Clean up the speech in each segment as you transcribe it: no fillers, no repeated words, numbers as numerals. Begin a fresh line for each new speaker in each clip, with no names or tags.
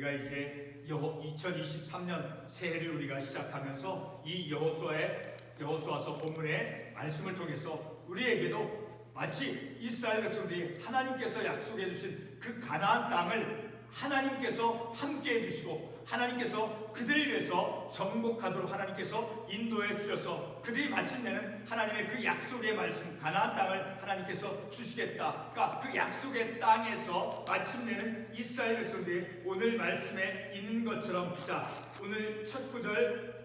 우리가 이제 2023년 새해를 우리가 시작하면서 이 여호수아서 본문의 말씀을 통해서 우리에게도 마치 이스라엘 백성들이 하나님께서 약속해 주신 그 가나안 땅을 하나님께서 함께 해주시고 하나님께서 그들을 위해서 정복하도록 하나님께서 인도해 주셔서 그들이 마침내는 하나님의 그 약속의 말씀 가나안 땅을 하나님께서 주시겠다. 그러니까 그 약속의 땅에서 마침내는 이스라엘 백성들이 오늘 말씀에 있는 것처럼, 자, 오늘 첫 구절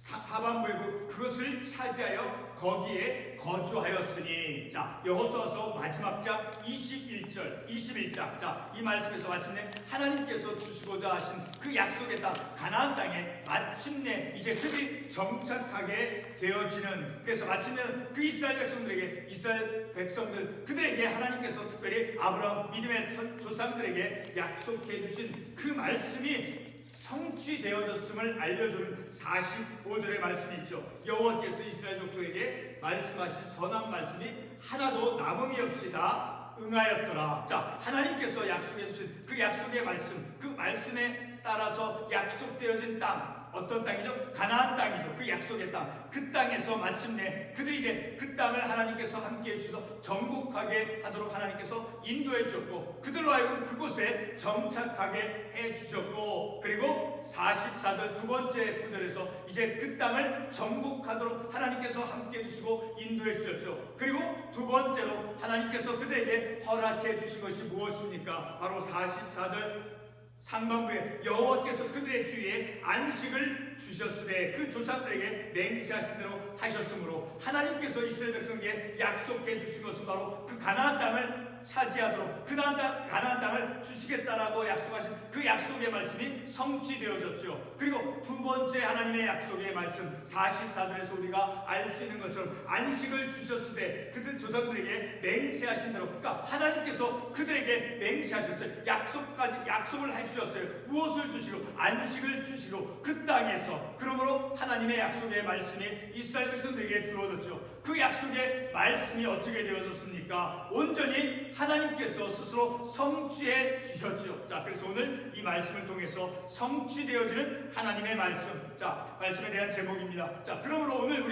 하반부에 그것을 차지하여 거기에 거주하였으니, 자, 여호수아서 마지막 장 21장, 자, 이 말씀에서 마침내 하나님께서 주시고자 하신 그 약속의 땅 가나안 땅에 마침내 이제 그들이 정착하게 되어지는, 그래서 마침내는 그 이스라엘 백성들 그들에게 하나님께서 특별히 아브라함 믿음의 조상들에게 약속해 주신 그 말씀이 성취되어졌음을 알려주는 45절의 말씀이 있죠. 여호와께서 이스라엘 족속에게 말씀하신 선한 말씀이 하나도 남음이 없이 다 응하였더라. 자, 하나님께서 약속해 주신 그 약속의 말씀, 그 말씀에 따라서 약속되어진 땅, 어떤 땅이죠? 가나안 땅이죠. 그 약속의 땅, 그 땅에서 마침내 그들이 이제 그 땅을 하나님께서 함께 해주셔서 정복하게 하도록 하나님께서 인도해 주셨고, 그들로 하여금 그곳에 정착하게 해주셨고, 그리고 44절 두 번째 구절에서 이제 그 땅을 정복하도록 하나님께서 함께 해주시고 인도해 주셨죠. 그리고 두 번째로 하나님께서 그들에게 허락해 주신 것이 무엇입니까? 바로 44절 상반부에 여호와께서 그들의 주위에 안식을 주셨으되 그 조상들에게 맹세하신 대로 하셨으므로, 하나님께서 이스라엘 백성에게 약속해 주신 것은 바로 그 가나안 땅을 차지하도록 가나안 땅을 주시겠다라고 약속하신 그 약속의 말씀이 성취되어졌죠. 그리고 두 번째 하나님의 약속의 말씀 44절에서 우리가 알 수 있는 것처럼 안식을 주셨으되 그들 조상들에게 맹세하신 대로, 그러니까 하나님께서 그들에게 맹세하셨어요. 약속을 해주셨어요. 무엇을 주시고? 안식을 주시고 그 땅에서, 그러므로 하나님의 약속의 말씀이 이스라엘 백성들에게 주어졌죠. 그 약속의 말씀이 어떻게 되어졌습니까? 온전히 하나님께서 스스로 성취해 주셨죠. 자, 그래서 오늘 이 말씀을 통해서 성취되어지는 하나님의 말씀, 자, 말씀에 대한 제목입니다. 자, 그러므로 오늘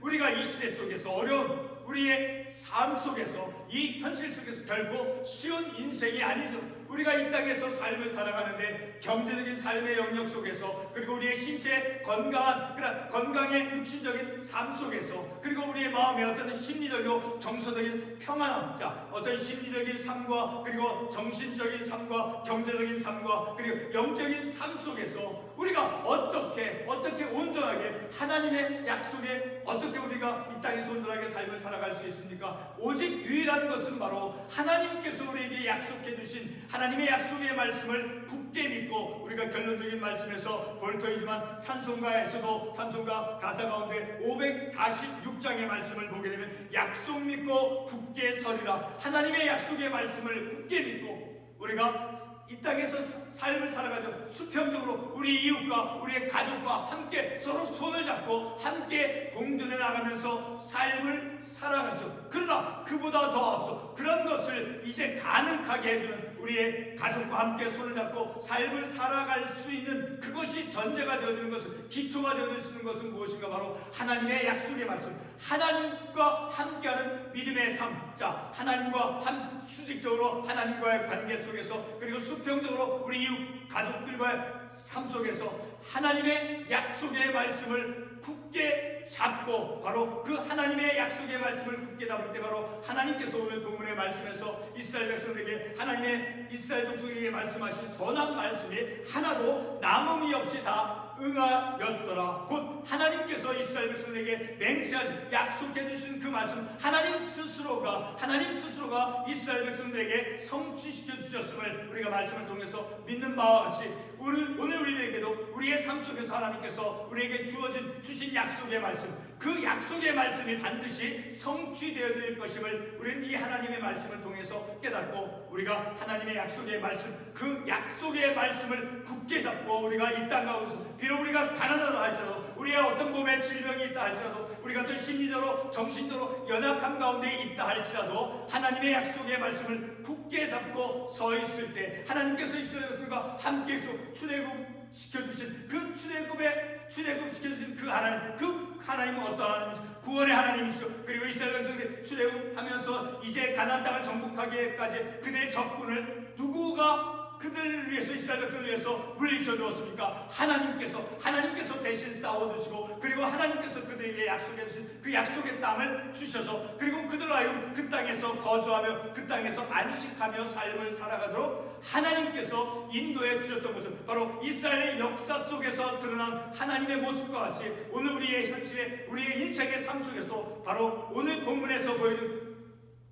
우리가 이 시대 속에서 어려운 우리의 삶 속에서, 이 현실 속에서 결코 쉬운 인생이 아니죠. 우리가 이 땅에서 삶을 살아가는데 경제적인 삶의 영역 속에서, 그리고 우리의 신체 건강의 육신적인 삶 속에서, 그리고 우리의 마음의 어떤 심리적이고 정서적인 평안함, 자, 어떤 심리적인 삶과 그리고 정신적인 삶과 경제적인 삶과 그리고 영적인 삶 속에서 우리가 어떻게 온전하게 하나님의 약속에 어떻게 우리가 이 땅에서 온전하게 삶을 살아갈 수 있습니까? 오직 유일한 것은 바로 하나님께서 우리에게 약속해 주신 하나님의 약속의 말씀을 굳게 믿고, 우리가 결론적인 말씀에서 볼터이지만 찬송가에서도 찬송가 가사 가운데 546장의 말씀을 보게 되면 약속 믿고 굳게 서리라, 하나님의 약속의 말씀을 굳게 믿고 우리가 이 땅에서 삶을 살아가죠. 수평적으로 우리 이웃과 우리의 가족과 함께 서로 손을 잡고 함께 공존해 나가면서 삶을 살아가죠. 그러나 그보다 더 앞서 그런 것을 이제 가능하게 해주는, 우리의 가족과 함께 손을 잡고 삶을 살아갈 수 있는 그것이 전제가 되어지는 것은, 기초가 되어지는 것은 무엇인가? 바로 하나님의 약속의 말씀, 하나님과 함께하는 믿음의 삶, 자, 하나님과 수직적으로 하나님과의 관계 속에서, 그리고 수평적으로 우리 이웃 가족들과의 삶 속에서 하나님의 약속의 말씀을 굳게 잡고, 바로 그 하나님의 약속의 말씀을 굳게 잡을 때 바로 하나님께서 오늘 본문의 말씀에서 이스라엘 백성에게, 하나님의 이스라엘 족속에게 말씀하신 선한 말씀이 하나도 남음이 없이 다 응하였더라. 곧 하나님께서 이스라엘 백성에게 맹세하신, 약속해 주신 그 말씀, 하나님 스스로가 이스라엘 백성들에게 성취시켜 주셨음을 우리가 말씀을 통해서 믿는 바와 같이 오늘 우리에게도 우리의 삶 속에서 하나님께서 우리에게 주신 약속의 말씀, 그 약속의 말씀이 반드시 성취되어야 될 것임을 우리는 이 하나님의 말씀을 통해서 깨닫고, 우리가 하나님의 약속의 말씀, 그 약속의 말씀을 굳게 잡고 우리가 이 땅 가운데서 비록 우리가 가난하다 할지라도, 우리의 어떤 몸에 질병이 있다 할지라도, 우리가 또 심리적으로 정신적으로 연약함 가운데 있다 할지라도 하나님의 약속의 말씀을 굳게 잡고 서 있을 때, 하나님께서 이스라엘과 함께 출애굽시켜주신 그 출애굽시켜주신 그 하나님은 어떤 하나님이시죠? 구원의 하나님이시죠. 그리고 이스라엘 백성들이 출애굽하면서 이제 가나안 땅을 정복하기까지 그들의 적군을 누구가 그들을 위해서, 이스라엘 백성을 위해서 물리쳐 주었습니까? 하나님께서 대신 싸워주시고, 그리고 하나님께서 그들에게 약속해 주신 그 약속의 땅을 주셔서, 그리고 그들로 하여금 그 땅에서 거주하며 그 땅에서 안식하며 삶을 살아가도록 하나님께서 인도해 주셨던 것은 바로 이스라엘의 역사 속에서 드러난 하나님의 모습과 같이 오늘 우리의 현실에, 우리의 인생의 삶 속에서도 바로 오늘 본문에서 보여준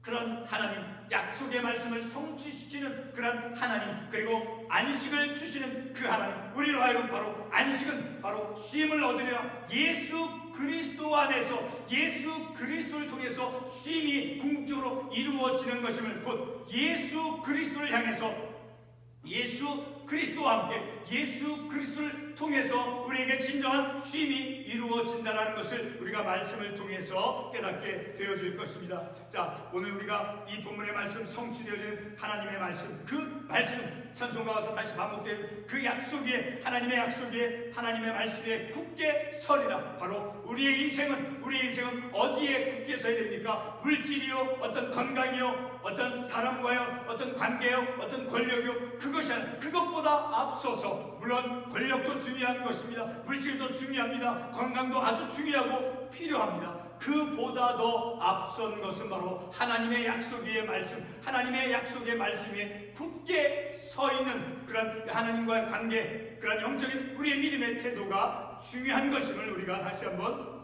그런 하나님, 약속의 말씀을 성취시키는 그런 하나님, 그리고 안식을 주시는 그 하나님, 우리로 하여금 바로 안식은 바로 쉼을 얻으리라. 예수 그리스도 안에서, 예수 그리스도를 통해서 쉼이 궁극적으로 이루어지는 것임을, 곧 예수 그리스도를 향해서, 예수 그리스도와 함께 예수 그리스도를 통해서 우리에게 진정한 쉼이 이루어진다는 것을 우리가 말씀을 통해서 깨닫게 되어질 것입니다. 자, 오늘 우리가 이 본문의 말씀, 성취되어진 하나님의 말씀, 그 말씀, 찬송가 와서 다시 반복되는 그 약속에, 하나님의 약속에, 하나님의 말씀에 굳게 서리라. 바로 우리의 인생은 어디에 굳게 서야 됩니까? 물질이요, 어떤 건강이요, 어떤 사람과요, 어떤 관계요, 어떤 권력이요, 그것이 아니라, 그것보다 앞서서, 물론 권력도 중요한 것입니다. 물질도 중요합니다. 건강도 아주 중요하고 필요합니다. 그보다 더 앞선 것은 바로 하나님의 약속의 말씀, 하나님의 약속의 말씀에 굳게 서 있는 그런 하나님과의 관계, 그런 영적인 우리의 믿음의 태도가 중요한 것임을 우리가 다시 한번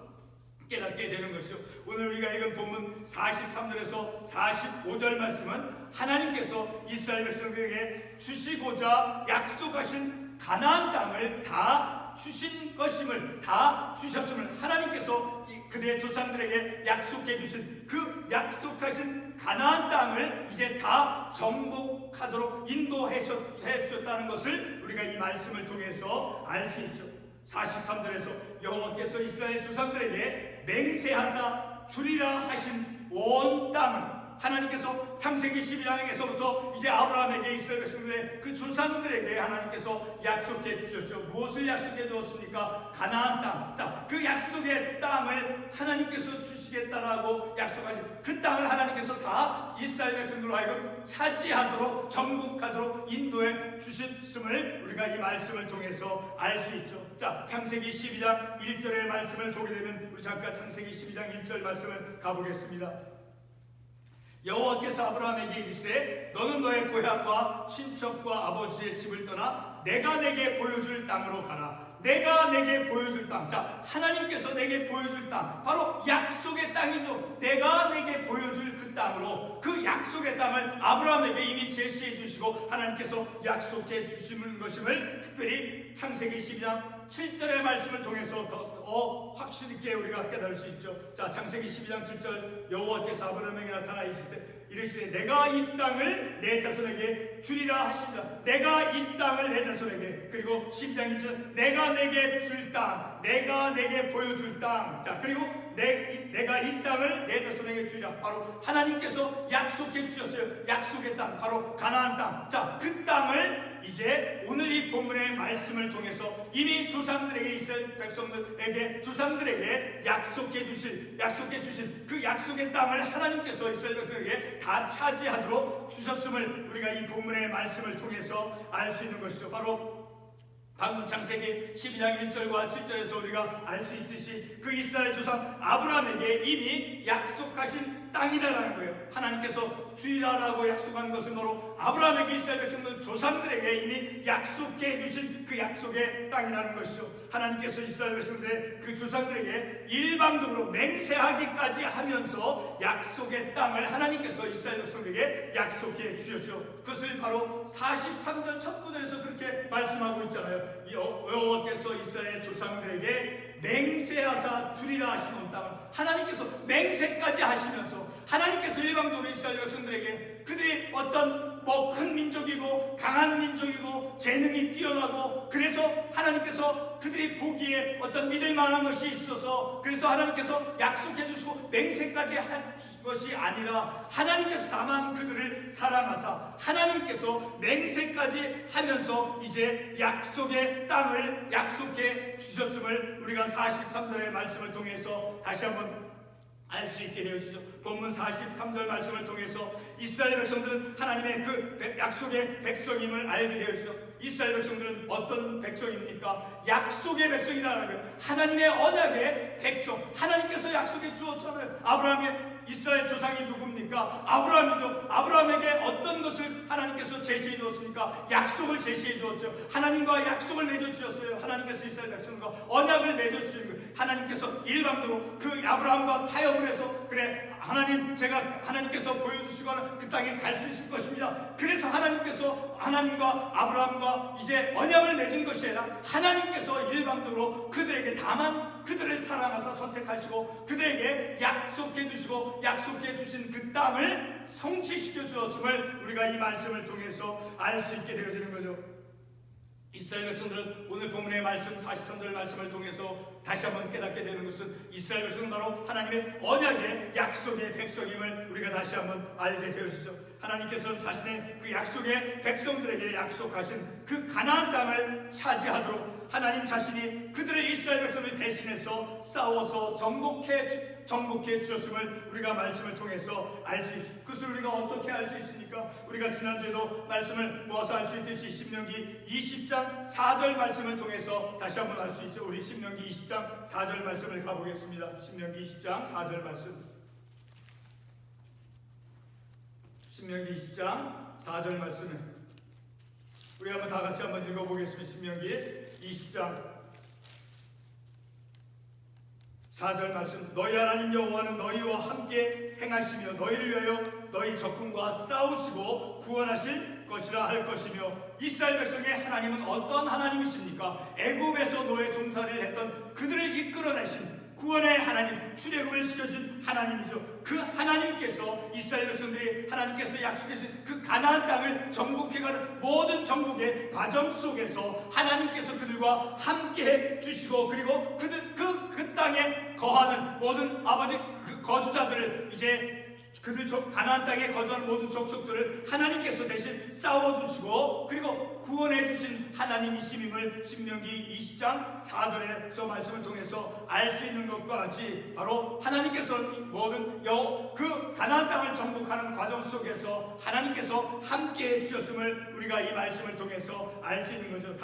깨닫게 되는 것이죠. 오늘 우리가 읽은 본문 43절에서 45절 말씀은 하나님께서 이스라엘 백성들에게 주시고자 약속하신 가나안 땅을 다 주신 것임을, 다 주셨음을, 하나님께서 그들의 조상들에게 약속해 주신 그 약속하신 가나안 땅을 이제 다 정복하도록 인도해 주셨다는 것을 우리가 이 말씀을 통해서 알 수 있죠. 43절에서 여호와께서 이스라엘 조상들에게 맹세하사 주리라 하신 온 땅을, 하나님께서 창세기 12장에서부터 이제 아브라함에게, 이스라엘 백성들의 그 조상들에게 하나님께서 약속해 주셨죠. 무엇을 약속해 주었습니까? 가나안 땅. 자, 그 약속의 땅을 하나님께서 주시겠다라고 약속하신 그 땅을 하나님께서 다 이스라엘 백성들로 하여금 차지하도록, 정복하도록 인도해 주셨음을 우리가 이 말씀을 통해서 알 수 있죠. 자, 창세기 12장 1절의 말씀을 보게 되면 우리 잠깐 창세기 12장 1절 말씀을 가보겠습니다. 여호와께서 아브라함에게 이르시되 너는 너의 고향과 친척과 아버지의 집을 떠나 내가 내게 보여줄 땅으로 가라. 내가 내게 보여줄 땅. 자, 하나님께서 내게 보여줄 땅, 바로 약속의 땅이죠. 내가 내게 보여줄 그 땅으로, 그 약속의 땅을 아브라함에게 이미 제시해 주시고 하나님께서 약속해 주시는 것임을 특별히 창세기 12장 7절의 말씀을 통해서 더 확신 있게 우리가 깨달을 수 있죠. 자, 창세기 12장 7절, 여호와께서 아브라함에게 나타나 이르시되 내가 이 땅을 내 자손에게 주리라 하시니라. 내가 이 땅을 내 자손에게, 그리고 12장 1절, 내가 내게 줄 땅, 내가 내게 보여줄 땅. 자, 그리고 내가 이 땅을 내 자손에게 주리라. 바로 하나님께서 약속해 주셨어요. 약속의 땅, 바로 가나안 땅. 자, 그 땅을 이제 오늘 이 본문의 말씀을 통해서 이미 조상들에게, 이스라엘 백성들에게, 조상들에게 약속해 주신 그 약속의 땅을 하나님께서 이스라엘 백성에게 다 차지하도록 주셨음을 우리가 이 본문의 말씀을 통해서 알 수 있는 것이죠. 바로 방금 창세기 12장 1절과 7절에서 우리가 알 수 있듯이 그 이스라엘 조상 아브라함에게 이미 약속하신 땅이다라는 거예요. 하나님께서 주리라라고 약속한 것은 바로 아브라함에게, 이스라엘 백성들 조상들에게 이미 약속해 주신 그 약속의 땅이라는 것이죠. 하나님께서 이스라엘 백성들의 그 조상들에게 일방적으로 맹세하기까지 하면서 약속의 땅을 하나님께서 이스라엘 백성들에게 약속해 주셨죠. 그것을 바로 43절 첫 구절에서 그렇게 말씀하고 있잖아요. 여호와께서 이스라엘 조상들에게 맹세하사 주리라 하신 온 땅을 하나님께서 맹세까지 하시면서 하나님께서 일방적으로 이스라엘 백성들에게 그들이 어떤 큰 민족이고 강한 민족이고 재능이 뛰어나고 그래서 하나님께서 그들이 보기에 어떤 믿을 만한 것이 있어서 그래서 하나님께서 약속해 주시고 맹세까지 한 것이 아니라 하나님께서 다만 그들을 사랑하사 하나님께서 맹세까지 하면서 이제 약속의 땅을 약속해 주셨음을 우리가 43절의 말씀을 통해서 다시 한번 알 수 있게 되어지죠. 본문 43절 말씀을 통해서 이스라엘 백성들은 하나님의 그 약속의 백성임을 알게 되어지죠. 이스라엘 백성들은 어떤 백성입니까? 약속의 백성이라는 거예요. 하나님의 언약의 백성. 하나님께서 약속해 주었잖아요. 아브라함의 이스라엘 조상이 누굽니까? 아브라함이죠. 아브라함에게 어떤 것을 하나님께서 제시해 주었습니까? 약속을 제시해 주었죠. 하나님과 약속을 맺어 주셨어요. 하나님께서 이스라엘 백성과 언약을 맺어 주신 거예요. 하나님께서 일방적으로 그 아브라함과 타협을 해서 그래 하나님 제가 하나님께서 보여주시거나 그 땅에 갈 수 있을 것입니다. 그래서 하나님께서 하나님과 아브라함과 이제 언약을 맺은 것이 아니라 하나님께서 일방적으로 그들에게 다만 그들을 사랑하사 선택하시고 그들에게 약속해 주시고 약속해 주신 그 땅을 성취시켜 주었음을 우리가 이 말씀을 통해서 알 수 있게 되어지는 거죠. 이스라엘 백성들은 오늘 본문의 말씀 43절 말씀을 통해서 다시 한번 깨닫게 되는 것은 이스라엘 백성은 바로 하나님의 언약의 약속의 백성임을 우리가 다시 한번 알게 되어지죠. 하나님께서 자신의 그 약속의 백성들에게 약속하신 그 가나안 땅을 차지하도록 하나님 자신이 그들을 이스라엘 백성을 대신해서 싸워서 정복해 주셨음을 우리가 말씀을 통해서 알 수 있죠. 그것을 우리가 어떻게 알 수 있습니까? 우리가 지난주에도 말씀을 모아서 알 수 있듯이 신명기 20장 4절 말씀을 통해서 다시 한번 알 수 있죠. 우리 신명기 20장 4절 말씀을 가보겠습니다. 신명기 20장 4절 말씀. 신명기 20장 4절 말씀을 우리 한번 다 같이 한번 읽어보겠습니다. 신명기 20장 4절 말씀. 너희 하나님 여호와는 너희와 함께 행하시며 너희를 위하여 너희 적군과 싸우시고 구원하실 것이라 할 것이며 이스라엘 백성의 하나님은 어떤 하나님이십니까? 애굽에서 노예 종살이를 했던 그들을 이끌어내신 구원의 하나님, 출애굽을 시켜준 하나님이죠. 그 하나님께서 이스라엘 백성들이 하나님께서 약속해 주신 그 가나안 땅을 정복해가는 모든 정복의 과정 속에서 하나님께서 그들과 함께해 주시고 그리고 그 땅에 거하는 모든 아버지 그 거주자들을 이제 그들 가나안 땅에 거주하는 모든 족속들을 하나님께서 대신 싸워주시고 그리고 구원해 주신 하나님이심임을 신명기 20장 4절에서 말씀을 통해서 알 수 있는 것과 같이 바로 하나님께서 모든 그 가나안 땅을 정복하는 과정 속에서 하나님께서 함께해 주셨음을 우리가 이 말씀을 통해서 알 수 있는 거죠.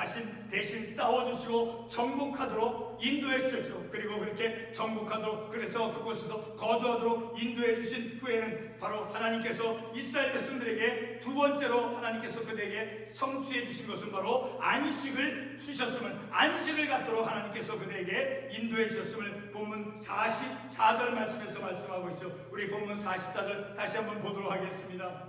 대신 싸워주시고 정복하도록 인도해 주셨죠. 그리고 그렇게 정복하도록 그래서 그곳에서 거주하도록 인도해 주신 후에는 바로 하나님께서 이스라엘 백성들에게 두 번째로 하나님께서 그들에게 성취해 주신 것은 바로 안식을 주셨음을 안식을 갖도록 하나님께서 그들에게 인도해 주셨음을 본문 44절 말씀에서 말씀하고 있죠. 우리 본문 44절 다시 한번 보도록 하겠습니다.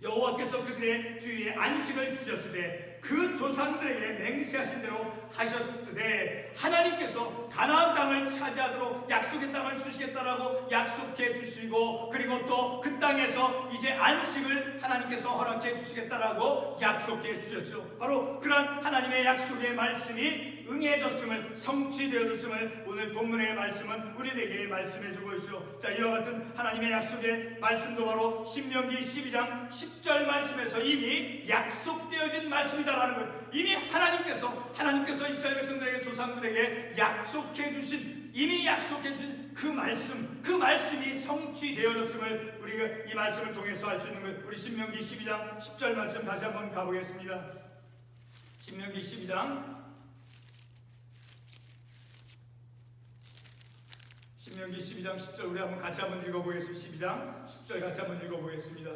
여호와께서 그들의 주위에 안식을 주셨으되 그 조상들에게 맹세하신 대로 하셨으되 하나님께서 가나안 땅을 차지하도록 약속의 땅을 주시겠다라고 약속해 주시고 그리고 또 그 땅에서 이제 안식을 하나님께서 허락해 주시겠다라고 약속해 주셨죠. 바로 그런 하나님의 약속의 말씀이 응해졌음을 성취되어졌음을 오늘 본문의 말씀은 우리에게 말씀해주고 있죠. 자, 이와 같은 하나님의 약속의 말씀도 바로 신명기 12장 10절 말씀에서 이미 약속되어진 말씀이다라는 걸 이미 하나님께서 이스라엘 백성들에게 조상들에게 이미 약속해 주신 그 말씀이 성취되어졌음을 우리가 이 말씀을 통해서 알 수 있는 것. 우리 신명기 12장 10절 말씀 다시 한번 가보겠습니다. 신명기 12장 10절 우리 한번 같이 한번 읽어보겠습니다. 12장 10절 같이 한번 읽어보겠습니다.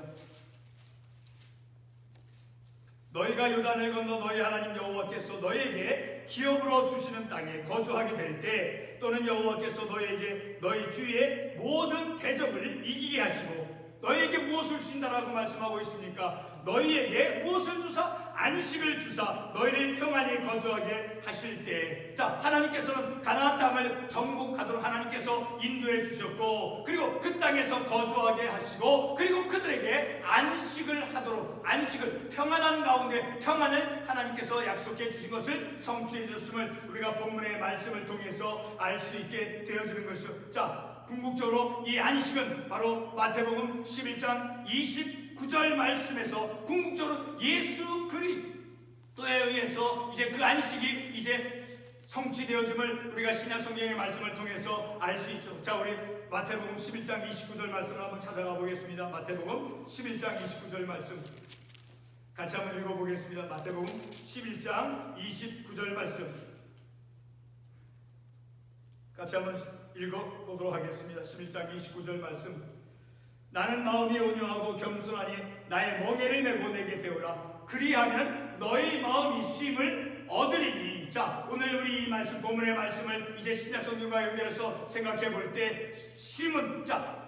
너희가 요단을 건너 너희 하나님 여호와께서 너희에게 기업으로 주시는 땅에 거주하게 될 때 또는 여호와께서 너희에게 너희 주위의 모든 대적을 이기게 하시고 너희에게 무엇을 주신다라고 말씀하고 있습니까? 너희에게 무엇을 주사? 안식을 주사 너희를 평안히 거주하게 하실 때, 자, 하나님께서는 가나안 땅을 정복하도록 하나님께서 인도해 주셨고, 그리고 그 땅에서 거주하게 하시고, 그리고 그들에게 안식을 하도록, 안식을, 평안한 가운데 평안을 하나님께서 약속해 주신 것을 성취해 주셨음을 우리가 본문의 말씀을 통해서 알 수 있게 되어지는 것이죠. 자, 궁극적으로 이 안식은 바로 마태복음 11장 29절 말씀에서 궁극적으로 예수 그리스도에 의해서 이제 그 안식이 이제 성취되어짐을 우리가 신약 성경의 말씀을 통해서 알 수 있죠. 자, 우리 마태복음 11장 29절 말씀을 한번 찾아가 보겠습니다. 마태복음 11장 29절 말씀 같이 한번 읽어보겠습니다. 마태복음 11장 29절 말씀 같이 한번 읽어보도록 하겠습니다. 11장 29절 말씀. 나는 마음이 온유하고 겸손하니 나의 멍에를 메고 내게 배우라. 그리하면 너희 마음이 쉼을 얻으리니. 자, 오늘 우리 이 말씀, 본문의 말씀을 이제 신약 성경과 연결해서 생각해 볼 때, 쉼은, 자,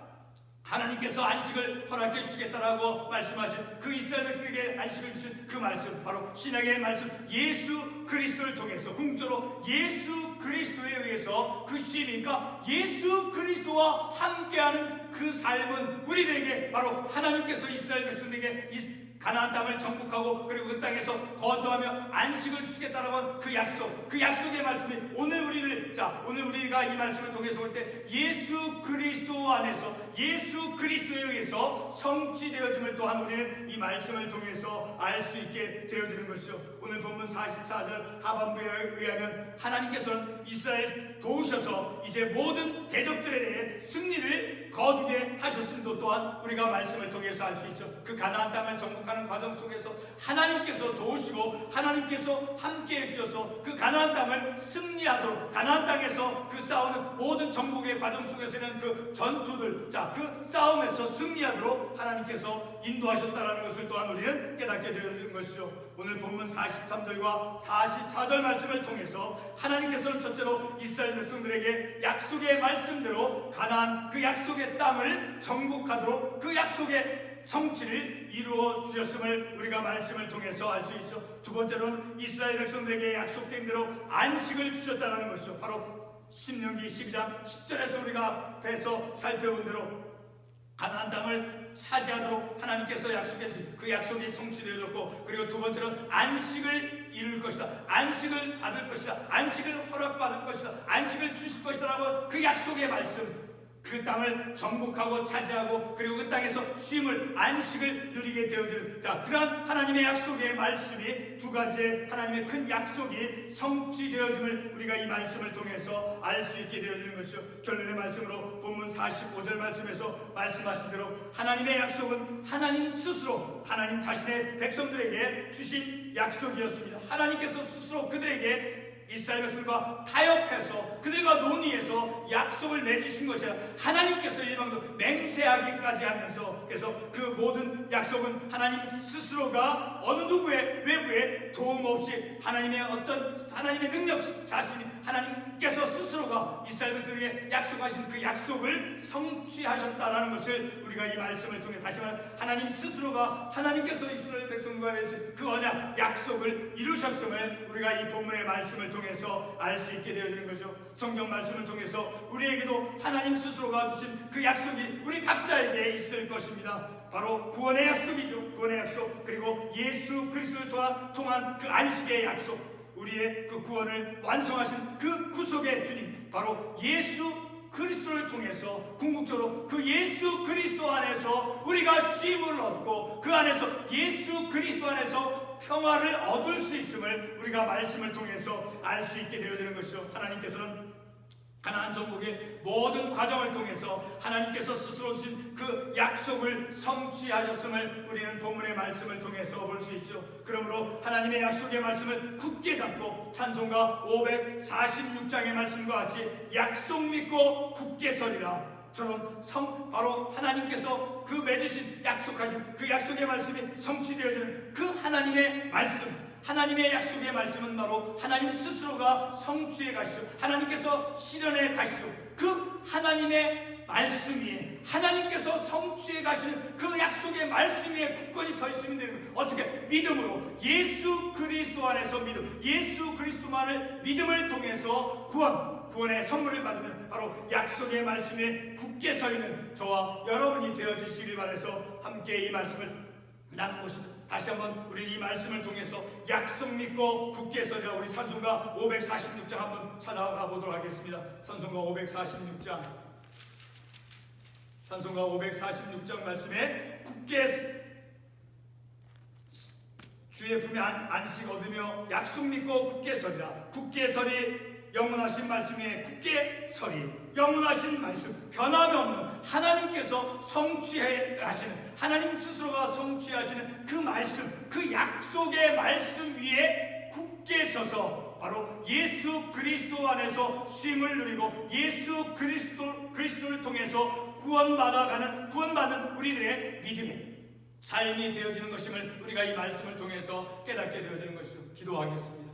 하나님께서 안식을 허락해 주시겠다라고 말씀하신 그 이스라엘 백성에게 안식을 주신 그 말씀, 바로 신약의 말씀, 예수 그리스도를 통해서 궁극적으로 예수 그리스도에 의해서 그 쉼이니까 예수 그리스도와 함께하는 그 삶은 우리들에게 바로 하나님께서 이스라엘 백성에게 가나안 땅을 정복하고 그리고 그 땅에서 거주하며 안식을 주시겠다라고 그 약속, 그 약속의 말씀이 오늘 우리가 이 말씀을 통해서 볼 때 예수 그리스도 안에서 예수 그리스도에 의해서 성취되어짐을 또한 우리는 이 말씀을 통해서 알 수 있게 되어지는 것이죠. 오늘 본문 44절 하반부에 의하면 하나님께서는 이스라엘 도우셔서 이제 모든 대적들에 대해 승리를 거두게 하셨음도 또한 우리가 말씀을 통해서 알 수 있죠. 그 가나안 땅을 정복하는 과정 속에서 하나님께서 도우시고 하나님께서 함께 해주셔서 그 가나안 땅을 승리하도록, 가나안 땅에서 그 싸우는 모든 정복의 과정 속에서는 그 전투들, 자, 그 싸움에서 승리하도록 하나님께서 인도하셨다는 것을 또한 우리는 깨닫게 되는 것이죠. 오늘 본문 43절과 44절 말씀을 통해서 하나님께서는 첫째로 이스라엘 백성들에게 약속의 말씀대로 가나안 그 약속의 땅을 정복하도록 그 약속의 성취를 이루어 주셨음을 우리가 말씀을 통해서 알 수 있죠. 두 번째로는 이스라엘 백성들에게 약속된 대로 안식을 주셨다는 것이죠. 바로 신명기 12장 10절에서 우리가 앞에서 살펴본 대로 가나안 땅을 차지하도록 하나님께서 약속해 주신 그 약속이 성취되어졌고, 그리고 두 번째는 안식을 이룰 것이다, 안식을 받을 것이다, 안식을 허락받을 것이다, 안식을 주실 것이다 라고 그 약속의 말씀, 그 땅을 정복하고 차지하고 그리고 그 땅에서 쉼을, 안식을 누리게 되어지는, 자, 그러한 하나님의 약속의 말씀이 두 가지의 하나님의 큰 약속이 성취되어짐을 우리가 이 말씀을 통해서 알 수 있게 되어지는 것이죠. 결론의 말씀으로 본문 45절 말씀에서 말씀하신 대로 하나님의 약속은 하나님 스스로 하나님 자신의 백성들에게 주신 약속이었습니다. 하나님께서 스스로 그들에게 이스라엘 백성과 타협해서 그들과 논의해서 약속을 맺으신 것이 아니라 하나님께서 일방적으로 맹세하기까지 하면서, 그래서 그 모든 약속은 하나님 스스로가 어느 누구의 외부에 도움 없이 하나님의 어떤 하나님의 능력 자신이 하나님께서 스스로가 이스라엘 백성에게 약속하신 그 약속을 성취하셨다라는 것을 우리가 이 말씀을 통해 다시 말해 하나님 스스로가 하나님께서 이스라엘 백성과 대해서 그 언약 약속을 이루셨음을 우리가 이 본문의 말씀을 통해서 알 수 있게 되어지는 거죠. 성경 말씀을 통해서 우리에게도 하나님 스스로가 주신 그 약속이 우리 각자에게 있을 것입니다. 바로 구원의 약속이죠. 구원의 약속, 그리고 예수 그리스도를 통한 그 안식의 약속, 우리의 그 구원을 완성하신 그 구속의 주님, 바로 예수 그리스도를 통해서 궁극적으로 그 예수 그리스도 안에서 우리가 쉼을 얻고 그 안에서 예수 그리스도 안에서 평화를 얻을 수 있음을 우리가 말씀을 통해서 알 수 있게 되어지는 것이죠. 하나님께서는 가나안 정복의 모든 과정을 통해서 하나님께서 스스로 주신 그 약속을 성취하셨음을 우리는 본문의 말씀을 통해서 볼 수 있죠. 그러므로 하나님의 약속의 말씀을 굳게 잡고 찬송가 546장의 말씀과 같이 약속 믿고 굳게 서리라 처럼 바로 하나님께서 그 맺으신 약속하신 그 약속의 말씀이 성취되어지는 그 하나님의 말씀, 하나님의 약속의 말씀은 바로 하나님 스스로가 성취해 가시오, 하나님께서 실현해 가시오, 그 하나님의 말씀 위에, 하나님께서 성취해 가시는 그 약속의 말씀 위에 굳건히 서 있으면 되는 거예요. 어떻게? 믿음으로. 예수 그리스도 안에서 믿음, 예수 그리스도만을 믿음을 통해서 구원의 선물을 받으면 바로 약속의 말씀에 굳게 서 있는 저와 여러분이 되어주시길 바라서 함께 이 말씀을 나눈 것입니다. 다시 한번 우리 이 말씀을 통해서 약속 믿고 굳게 서리라. 우리 찬송가 546장 한번 찾아가 보도록 하겠습니다. 찬송가 546장 말씀에 굳게 주의 품에 안식 얻으며 약속 믿고 굳게 서리라. 굳게 서리. 영원하신 말씀에 굳게 서리. 영원하신 말씀, 변함없는 하나님께서 성취해 하시는, 하나님 스스로가 성취하시는 그 말씀, 그 약속의 말씀 위에 굳게 서서 바로 예수 그리스도 안에서 쉼을 누리고 예수 그리스도를 통해서 구원받는 우리들의 믿음의 삶이 되어지는 것임을 우리가 이 말씀을 통해서 깨닫게 되어지는 것이죠. 기도하겠습니다.